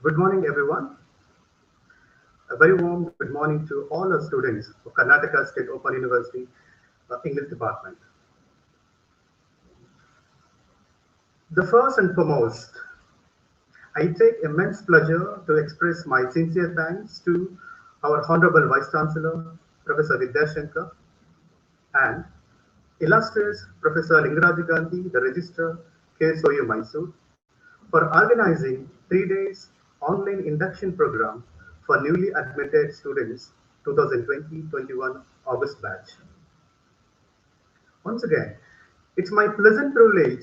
Good morning, everyone. A very warm good morning to all our students of Karnataka State Open University English Department. The first and foremost, I take immense pleasure to express my sincere thanks to our Honorable Vice Chancellor, Professor Vidyashankar, and illustrious Professor Lingaraja Gandhi, the Registrar, KSOU Mysore, for organizing 3 days online induction program for newly admitted students 2020-21 August batch. Once again, it's my pleasant privilege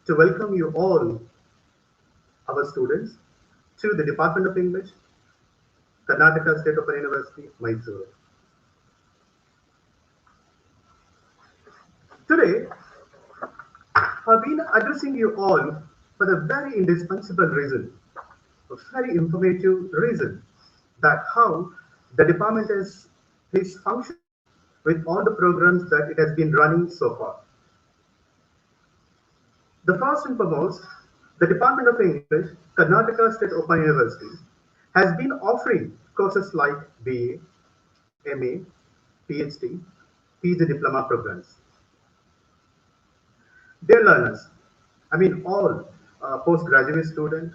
to welcome you all, our students, to the Department of English, Karnataka State Open University, Mysore. Today, I've been addressing you all for the very indispensable reason, a very informative reason, that how the department is functioning with all the programs that it has been running so far. The first and foremost, the Department of English, Karnataka State Open University, has been offering courses like BA, MA, PhD, PG Diploma programs. Dear learners, I mean all postgraduate students,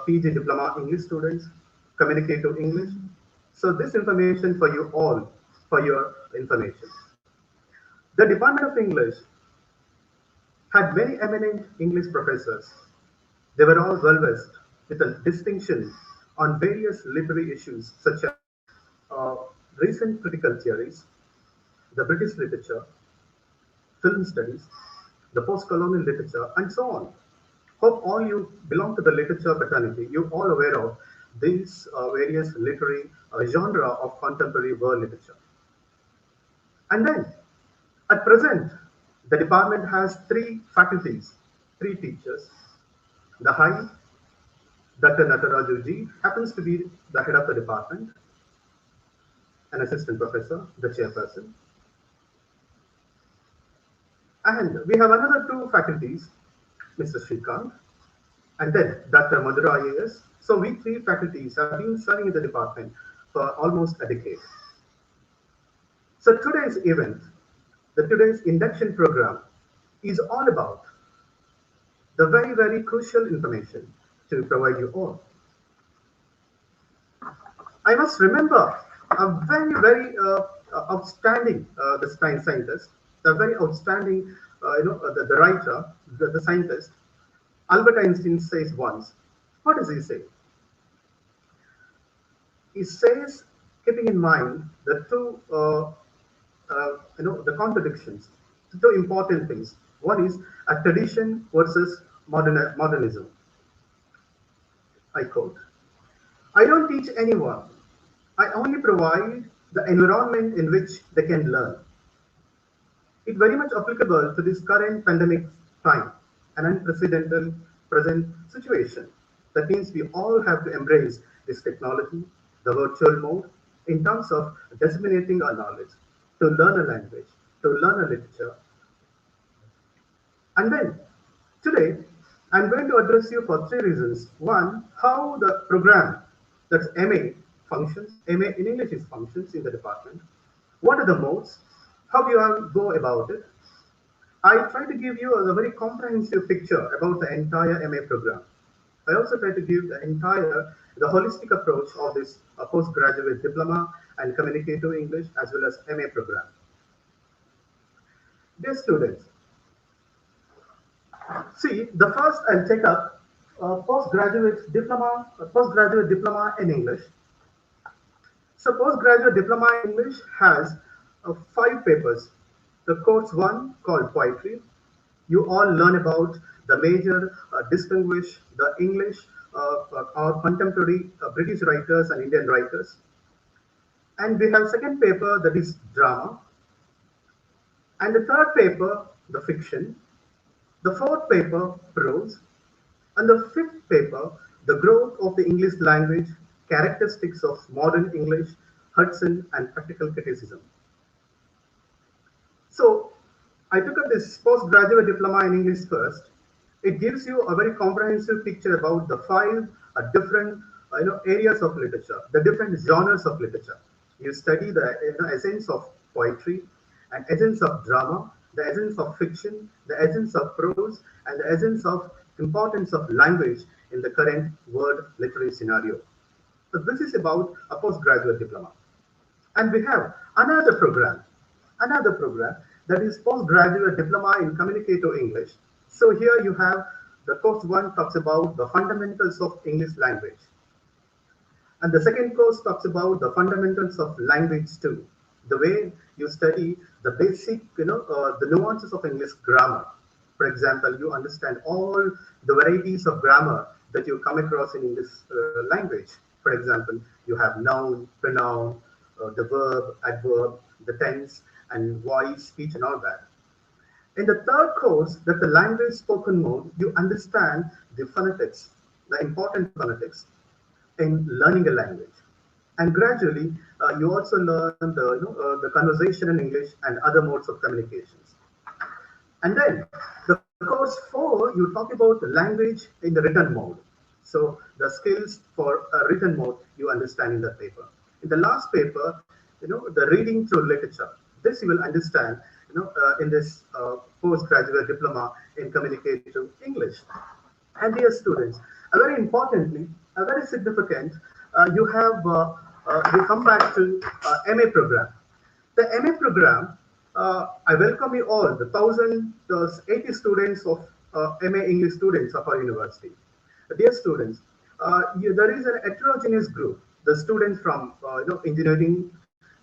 PG Diploma English students, communicative English. So this information for you all, for your information. The Department of English had many eminent English professors. They were all well versed with a distinction on various literary issues such as uh, recent critical theories, the British literature, film studies, the post-colonial literature, and so on. Hope all you belong to the literature fraternity. You're all aware of these various literary genre of contemporary world literature. And then, at present, the department has three faculties, three teachers. The High, Dr. Nataraju Ji, happens to be the head of the department, an assistant professor, the chairperson. And we have another two faculties, Mr. Shrikant, and then Dr. Madhura IAS. So we three faculties have been serving in the department for almost a decade. So today's event, the today's induction program, is all about the very, very crucial information to provide you all. I must remember a very, very outstanding the scientist, a very outstanding, the writer, the scientist. Albert Einstein says once, what does he say? He says, keeping in mind the two, the contradictions, the two important things. One is a tradition versus modernism. I quote, I don't teach anyone. I only provide the environment in which they can learn. It's very much applicable to this current pandemic time, an unprecedented present situation. That means we all have to embrace this technology, the virtual mode, in terms of disseminating our knowledge, to learn a language, to learn a literature. And then today, I'm going to address you for three reasons. One, how the program, that's MA, functions. MA in English is functions in the department. What are the modes? How do you go about it? I try to give you a very comprehensive picture about the entire MA program. I also try to give the holistic approach of this postgraduate diploma and communicative English as well as MA program. Dear students, see, the first I'll take up postgraduate diploma in English. So postgraduate diploma in English has five papers. The course one called poetry. You all learn about the major distinguished the English or contemporary British writers and Indian writers. And we have second paper that is drama. And the third paper, the fiction. The fourth paper, prose. And the fifth paper, the growth of the English language, characteristics of modern English, Hudson, and practical criticism. So I took up this postgraduate diploma in English first. It gives you a very comprehensive picture about the five different areas of literature, the different genres of literature. You study the essence of poetry, and essence of drama, the essence of fiction, the essence of prose, and the essence of importance of language in the current world literary scenario. So this is about a postgraduate diploma. And we have another program that is postgraduate diploma in communicative English. So here you have the course one talks about the fundamentals of English language. And the second course talks about the fundamentals of language too. The way you study the basic, the nuances of English grammar. For example, you understand all the varieties of grammar that you come across in English language. For example, you have noun, pronoun, the verb, adverb, the tense, and voice, speech, and all that. In the third course, that the language spoken mode, you understand the phonetics, the important phonetics in learning a language. And gradually, you also learn the conversation in English and other modes of communications. And then the course 4, you talk about the language in the written mode. So the skills for a written mode you understand in that paper. In the last paper, the reading through literature. This you will understand, in this postgraduate diploma in communicative English. And dear students, very importantly, very significant, we come back to MA program. The MA program, I welcome you all, the 1,080 students of MA English students of our university. Dear students, there is an heterogeneous group, the students from engineering,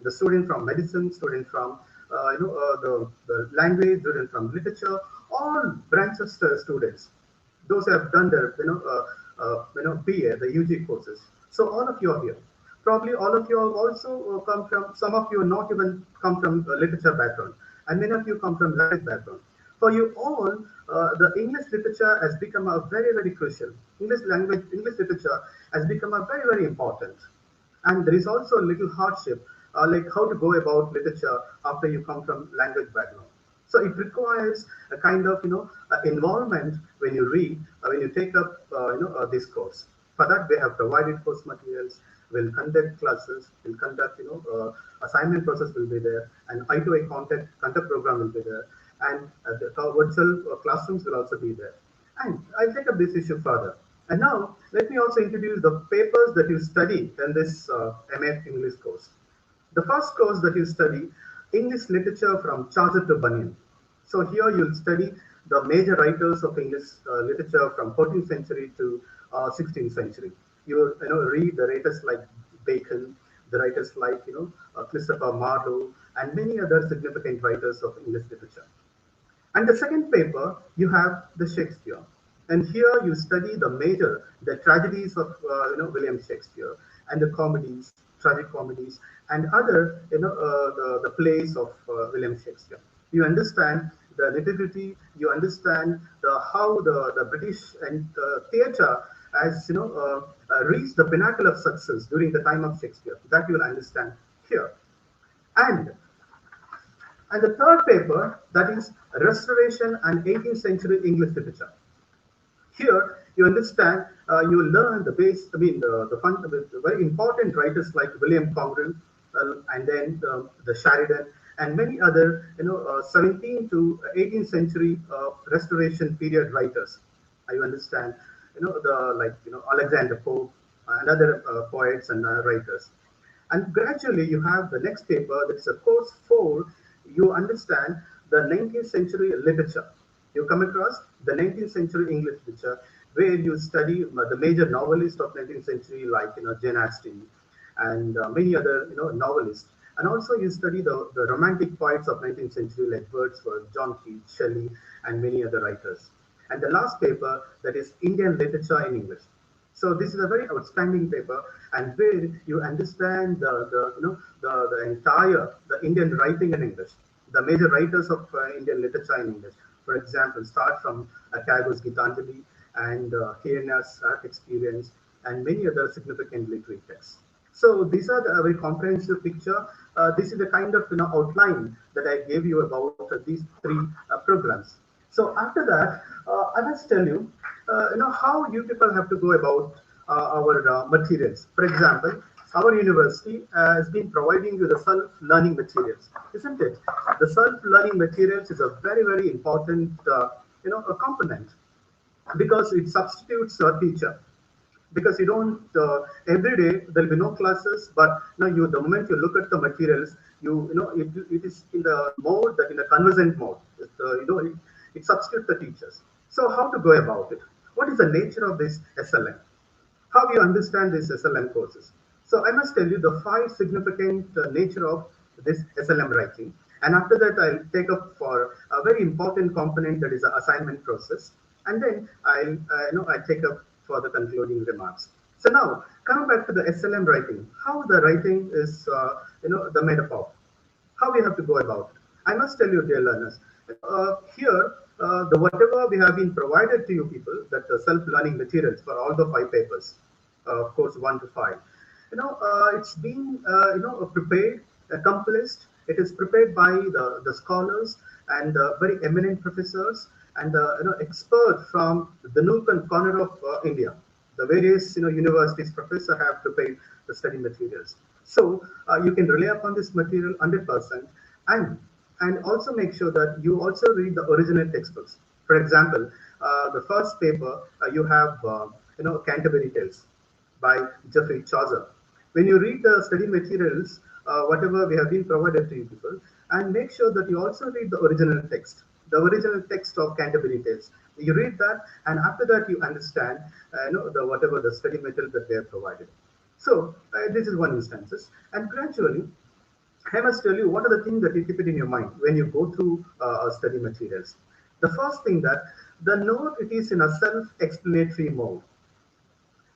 the student from medicine, student from the language, student from literature, all branches students. Those who have done their BA, the UG courses. So all of you are here. Probably all of you have also come from, some of you not even come from literature background, and many of you come from language background. For you all, the English literature has become a very crucial. English language, English literature has become a very important. And there is also a little hardship, like how to go about literature after you come from language background. So it requires a kind of involvement when you read, when you take up this course. For that, we have provided course materials. We'll conduct classes. We'll conduct assignment process will be there, and I2I content program will be there, and the virtual classrooms will also be there. And I'll take up this issue further. And now let me also introduce the papers that you study in this MA English course. The first course that you study, English literature from Chaucer to Bunyan. So here you'll study the major writers of English literature from 14th century to 16th century. You will read the writers like Bacon, the writers like Christopher Marlowe, and many other significant writers of English literature. And the second paper, you have the Shakespeare. And here you study the tragedies of William Shakespeare, and the comedies, tragic comedies, and other the plays of William Shakespeare. You understand the nitty-gritty. You understand how the British and theatre has reached the pinnacle of success during the time of Shakespeare. That you will understand here. And the third paper, that is Restoration and 18th century English literature. Here, you understand, you will learn the base, the very important writers like William Congreve, and then the Sheridan, and many other, 17th to 18th century Restoration period writers. You understand, Alexander Pope and other poets and writers. And gradually, you have the next paper, that is a course 4. You understand the 19th century literature. You come across the 19th century English literature, where you study the major novelists of 19th century, like Jane Austen and many other novelists. And also you study the romantic poets of 19th century, like Wordsworth, John Keats, Shelley, and many other writers. And the last paper, that is Indian literature in English. So this is a very outstanding paper, and where you understand the entire Indian writing in English, the major writers of Indian literature in English. For example, start from Tagore's Gitanjali and Kirna's Art Experience, and many other significant literary texts. So these are the very comprehensive picture. This is the kind of outline that I gave you about these 3 programs. So after that, I must tell you, how you people have to go about our materials. For example, our university has been providing you the self-learning materials, isn't it? The self-learning materials is a very, very important, a component because it substitutes a teacher. Because you don't every day there'll be no classes, but the moment you look at the materials, it is in the mode that in a conversant mode. It substitutes the teachers. So how to go about it? What is the nature of this SLM? How do you understand these SLM courses? So I must tell you the five significant nature of this SLM writing. And after that, I'll take up for a very important component, that is the assignment process. And then I'll take up for the concluding remarks. So now, coming back to the SLM writing, how the writing is, the made up of, how we have to go about it. I must tell you, dear learners, here, the whatever we have been provided to you people, that the self-learning materials for all the five papers, course 1 to 5, it's been, prepared, accomplished. It is prepared by the scholars and very eminent professors and expert from the nook and corner of India. The various universities professors have prepared the study materials. So you can rely upon this material 100%, and also make sure that you also read the original textbooks. For example, the first paper you have Canterbury Tales by Geoffrey Chaucer. When you read the study materials, whatever we have been provided to you people, and make sure that you also read the original text of Canterbury Tales. You read that, and after that you understand, the whatever the study material that they have provided. So this is one instances, and gradually I must tell you what are the things that you keep it in your mind when you go through study materials. The first thing that the note, it is in a self-explanatory mode.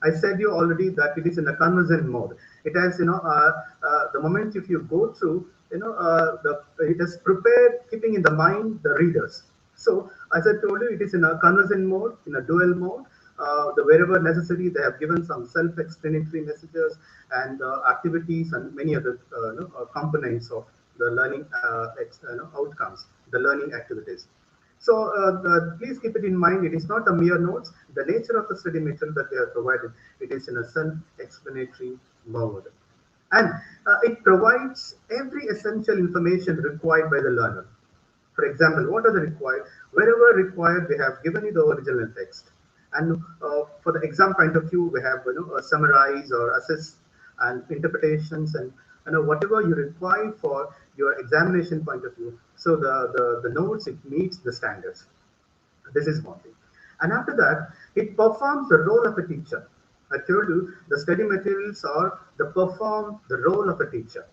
I said you already that it is in a conversant mode. It has, the moment if you go through, it is prepared, keeping in the mind the readers. So, as I told you, it is in a conversant mode, in a dual mode. Wherever necessary, they have given some self-explanatory messages and activities and many other components of the learning outcomes, the learning activities. So please keep it in mind, it is not a mere notes. The nature of the study material that they have provided, it is in a self-explanatory mode. And it provides every essential information required by the learner. For example, what are the required? Wherever required, we have given you the original text. And for the exam point of view, we have summarize or assess and interpretations and whatever you require for your examination point of view. So the notes, it meets the standards. This is one thing. And after that, it performs the role of a teacher. I told you the study materials are the perform the role of a teacher,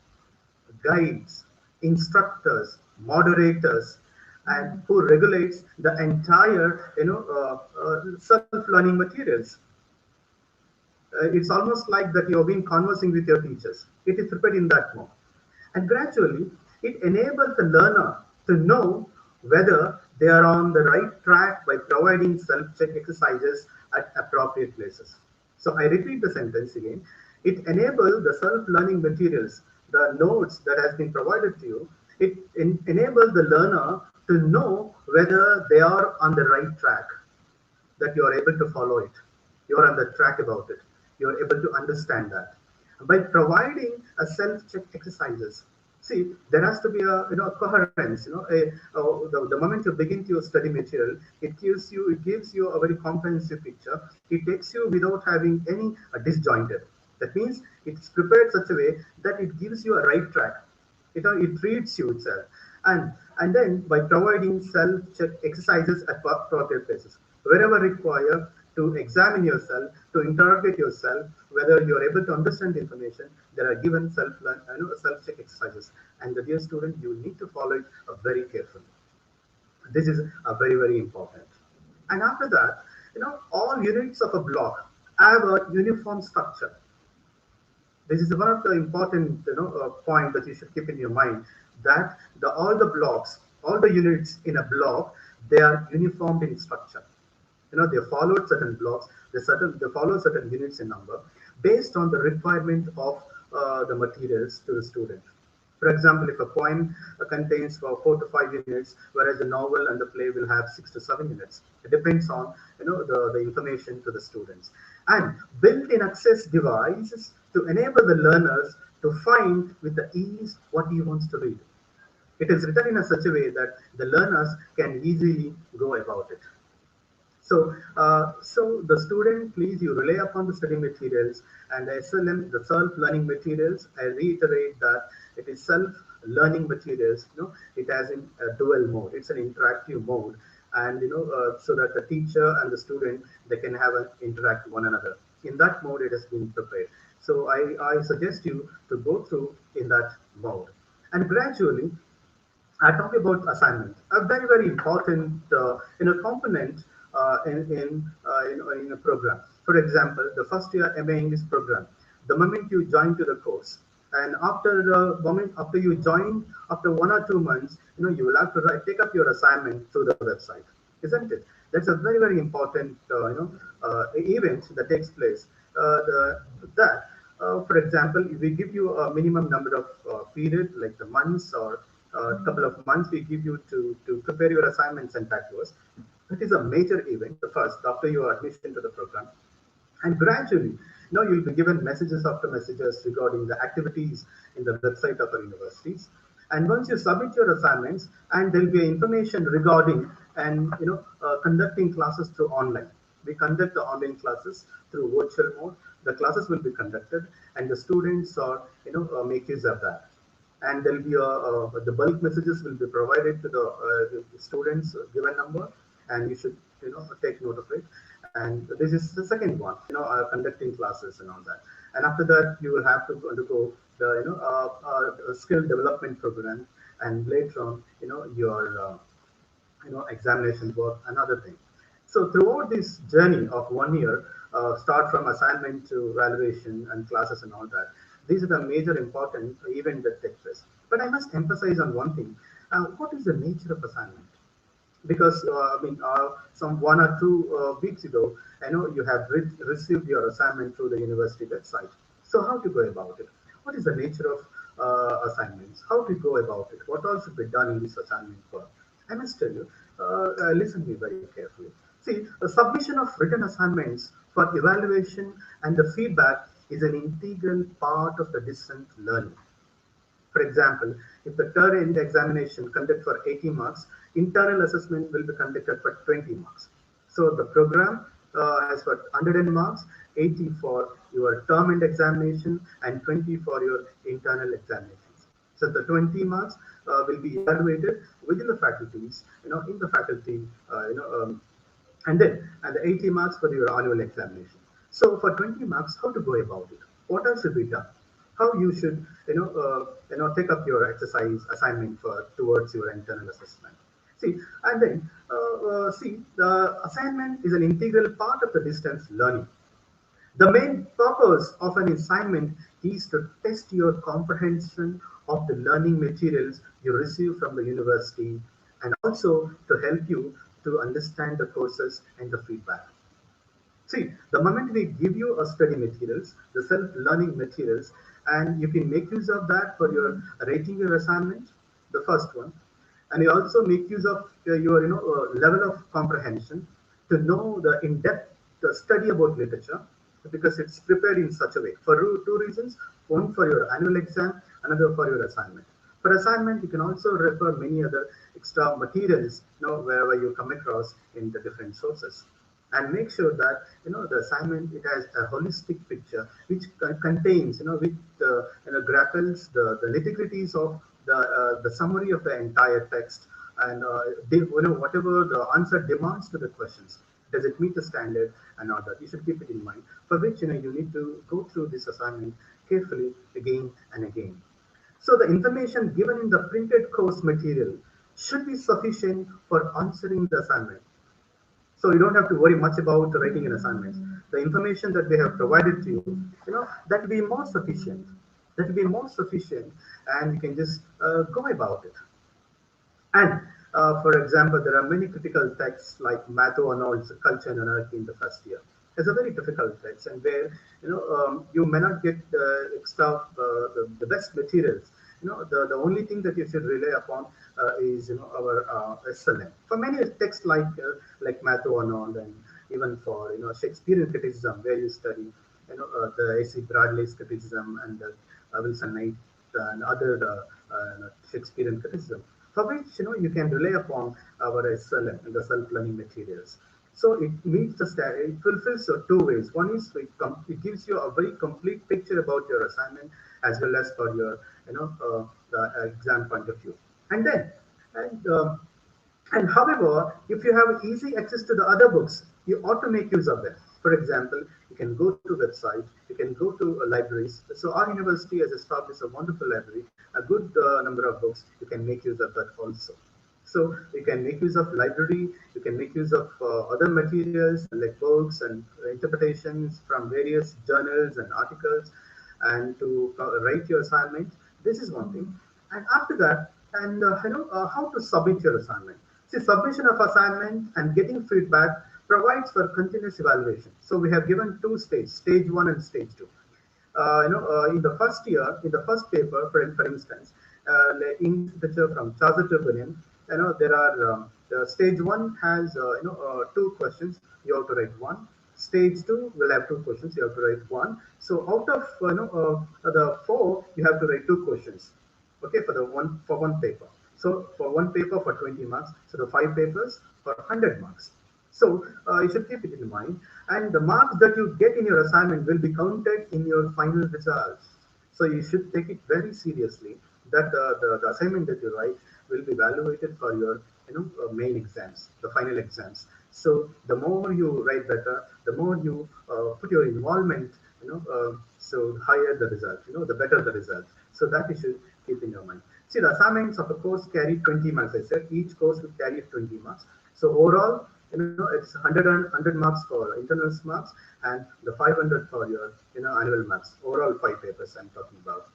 guides, instructors, moderators, and who regulates the entire self-learning materials. It's almost like that you've been conversing with your teachers. It is prepared in that mode. And gradually, it enables the learner to know whether they are on the right track by providing self-check exercises at appropriate places. So I repeat the sentence again. It enables the self-learning materials, the notes that has been provided to you. It enables the learner to know whether they are on the right track, that you are able to follow it. You are on the track about it. You are able to understand that. By providing a self-check exercises, see, there has to be a coherence. The moment you begin to study material, it gives you a very comprehensive picture. It takes you without having any disjointed. That means it's prepared such a way that it gives you a right track. It reads you itself, and then by providing self-check exercises at appropriate places, wherever required, to examine yourself, to interrogate yourself, whether you are able to understand the information. There are given self-check exercises, and the dear student, you need to follow it very carefully. This is very, very important. And after that, all units of a block have a uniform structure. This is one of the important point that you should keep in your mind, that all the blocks, all the units in a block, they are uniform in structure. They followed certain blocks, they follow certain units in number based on the requirement of the materials to the student. For example, if a poem contains for 4 to 5 units, whereas the novel and the play will have 6 to 7 units, it depends on the information to the students. And built-in access devices to enable the learners to find with the ease what he wants to read. It is written in a such a way that the learners can easily go about it. So the student, please, you rely upon the study materials and the SLM, the self-learning materials. I reiterate that it is self-learning materials. It has in a dual mode. It's an interactive mode, and so that the teacher and the student, they can have an interact one another. In that mode, it has been prepared. So I suggest you to go through in that mode, and gradually I talk about assignment, a very very important component in a program. For example, the first year MA English program, the moment you join to the course, and after the moment after you join, after 1 or 2 months, you will have to take up your assignment through the website, isn't it? That's a very very important event that takes place. That For example, if we give you a minimum number of period, like the months or a couple of months, we give you to prepare your assignments and back to us. It is a major event, the first, after your admission to the program. And gradually, you'll be given messages after messages regarding the activities in the website of our universities. And once you submit your assignments, and there'll be information regarding and conducting classes through online. We conduct the online classes through virtual mode. The classes will be conducted, and the students are make use of that. And there'll be the bulk messages will be provided to the students given number, and you should take note of it. And this is the second one, conducting classes and all that. And after that, you will have to undergo the skill development program, and later on your examination work, another thing. So throughout this journey of 1 year, start from assignment to evaluation and classes and all that, these are the major important event that take place. But I must emphasize on one thing: what is the nature of assignment? Because some 1 or 2 weeks ago, I know you have received your assignment through the university website. So how to go about it? What is the nature of assignments? How to go about it? What all should be done in this assignment work? I must tell you, listen to me very carefully. See, the submission of written assignments for evaluation and the feedback is an integral part of the distance learning. For example, if the term examination conducted for 80 marks, internal assessment will be conducted for 20 marks. So the program has got 100 marks, 80 for your term end examination, and 20 for your internal examinations. So the 20 marks will be evaluated within the faculties, in the faculty, and the 80 marks for your annual examination. So for 20 marks, how to go about it? What else should be done? How you should take up your exercise assignment for towards your internal assessment. See, and then see, the assignment is an integral part of the distance learning. The main purpose of an assignment is to test your comprehension of the learning materials you receive from the university, and also to help you to understand the courses and the feedback. See, the moment we give you a study materials, the self-learning materials, and you can make use of that for your rating your assignment, the first one, and you also make use of your level of comprehension to know the in-depth study about literature, because it's prepared in such a way for two reasons: one for your annual exam, another for your assignment. For assignment, you can also refer many other extra materials, wherever you come across in the different sources, and make sure that the assignment, it has a holistic picture which contains with grapples the nitty-gritties of the summary of the entire text, and whatever the answer demands to the questions, does it meet the standard and all that. You should keep it in mind, for which you need to go through this assignment carefully again and again. So the information given in the printed course material should be sufficient for answering the assignment. So you don't have to worry much about writing an assignment. The information that they have provided to you, that will be more sufficient. That will be more sufficient, and you can just go about it. And for example, there are many critical texts like Matthew Arnold's Culture and Anarchy in the first year. It's a very difficult text, and where you may not get the extra the best materials the only thing that you should rely upon is our SLM. For many texts like Matthew Arnold, and even for Shakespearean criticism, where you study the A.C. Bradley's criticism and the Wilson Knight and other Shakespearean criticism, for which you can rely upon our SLM and the self-learning materials. So it meets it fulfills two ways. One is it gives you a very complete picture about your assignment as well as for your the exam point of view. And then and and however, if you have easy access to the other books, you ought to make use of them. For example, you can go to websites, you can go to libraries. So our university has established a wonderful library, a good number of books. You can make use of that also. So you can make use of library, you can make use of other materials like books and interpretations from various journals and articles, and to write your assignment. This is one thing. And after that, and how to submit your assignment. See, submission of assignment and getting feedback provides for continuous evaluation. So we have given two stages, stage one and stage two. In the first year, in the first paper, for instance, the English literature from Chaucer to Bunyan, there are the stage one has two questions. You have to write one. Stage two will have two questions. You have to write one. So out of the four, you have to write two questions. Okay, for one paper. So for one paper for 20 marks. So the five papers for 100 marks. So you should keep it in mind. And the marks that you get in your assignment will be counted in your final results. So you should take it very seriously that the assignment that you write will be evaluated for your main exams, the final exams. So the more you write better, the more you put your involvement, so higher the result, the better the result. So that you should keep in your mind. See, the assignments of a course carry 20 marks. I said each course will carry 20 marks. So overall, it's 100 marks for internals marks and the 500 for your annual marks. Overall 5 papers I'm talking about.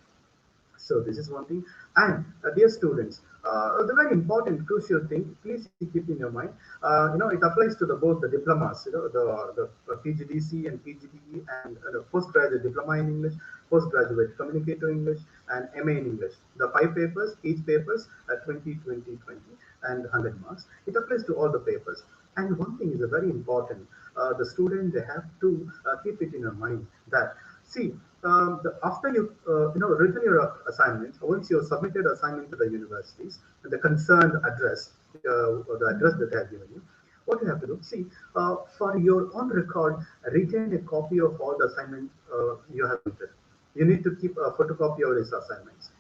So this is one thing. And dear students, the very important, crucial thing, please keep in your mind. It applies to both the diplomas, the PGDC and PGDE, and the postgraduate diploma in English, postgraduate communicative English, and MA in English. The 5 papers, each papers at 20, 20, 20, and 100 marks. It applies to all the papers. And one thing is very important. The student, they have to keep it in your mind that, see, after you written your assignments, once you have submitted assignment to the universities, the concerned address, or the address that they have given you, what you have to do, see, for your own record, retain a copy of all the assignments you have submitted. You need to keep a photocopy of these assignments.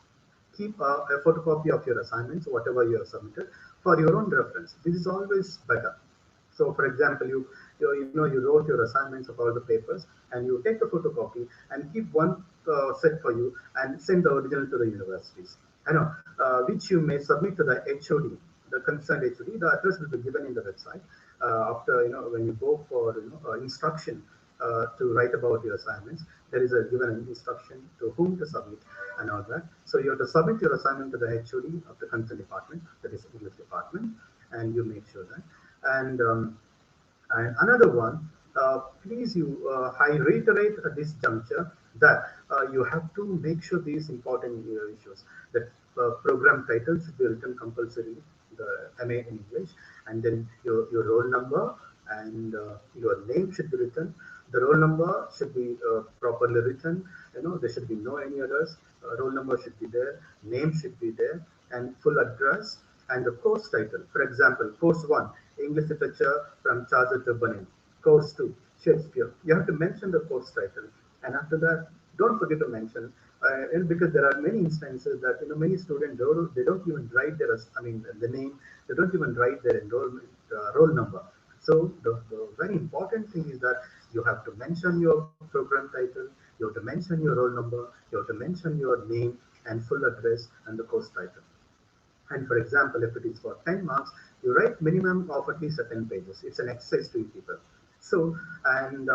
Keep a photocopy of your assignments, whatever you have submitted, for your own reference. This is always better. So, for example, you wrote your assignments of all the papers, and you take the photocopy and keep one set for you and send the original to the universities. Which you may submit to the HOD, the concerned HOD. The address will be given in the website. After when you go for instruction to write about your assignments, there is a given instruction to whom to submit and all that. So you have to submit your assignment to the HOD of the concerned department, that is English department, and you make sure that. And another one, please I reiterate at this juncture that you have to make sure these important issues, that program title should be written compulsory, the MA in English, and then your roll number and your name should be written. The roll number should be properly written. There should be no any others. Roll number should be there, name should be there, and full address and the course title. For example, course 1, English literature from Chaucer to Bunyan. Course 2, Shakespeare. You have to mention the course title, and after that, don't forget to mention. And because there are many instances that many students they don't even write their the name. They don't even write their enrollment roll number. So the very important thing is that you have to mention your program title, you have to mention your roll number, you have to mention your name and full address and the course title. And for example, if it is for 10 marks, you write minimum of at least 10 pages. It's an exercise to people. So, and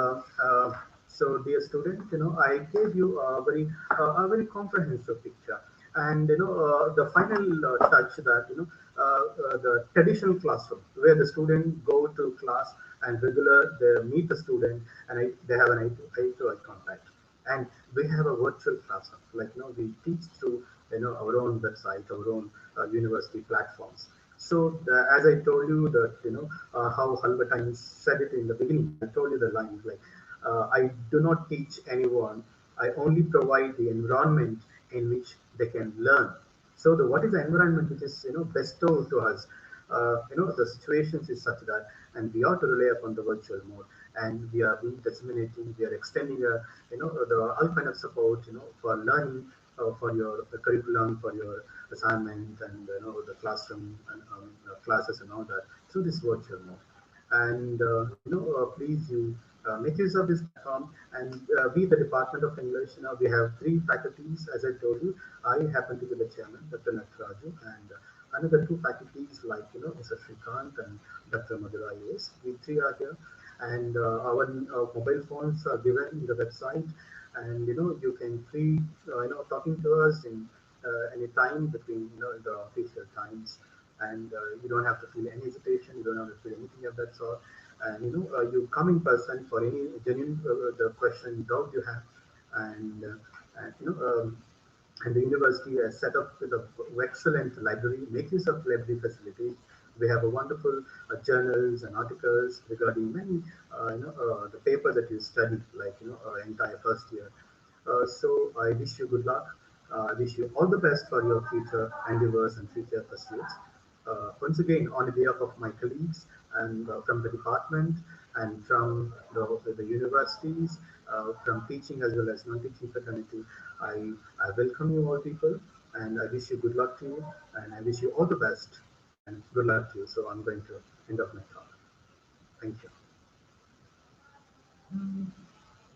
so dear student, I gave you a very comprehensive picture. And, the final touch that, the traditional classroom where the student go to class and they meet the student and they have an eye to eye contact. And we have a virtual classroom, like, we teach through our own website, our own university platforms. So as I told you that how Albert Einstein said it in the beginning, I told you the lines like I do not teach anyone. I only provide the environment in which they can learn. So what is the environment which is bestowed to us? The situations is such that, and we ought to rely upon the virtual mode, and we are being disseminating, we are extending the all kind of support for learning, for your curriculum, for your assignment, and the classroom and classes and all that through this virtual mode. And please you make use of this platform, and we the Department of English, we have three faculties. As I told you, I happen to be the chairman, Dr. Natraju, and another two faculties like Mr. Shrikant and Dr. Madhura IAS. We three are here, and our mobile phones are given in the website, and you can free talking to us in any time between the official times, and you don't have to feel any hesitation, you don't have to feel anything of that sort, and you come in person for any genuine the question doubt you have, and and the university has set up with an excellent library, make use of library facilities. We have a wonderful journals and articles regarding many, the papers that you study, like entire first year. So I wish you good luck. I wish you all the best for your future endeavors and future pursuits. Once again, on behalf of my colleagues and from the department and from the universities, from teaching as well as non-teaching fraternity, I welcome you all people, and I wish you good luck to you, and I wish you all the best and good luck to you. So I'm going to end of my talk. Thank you.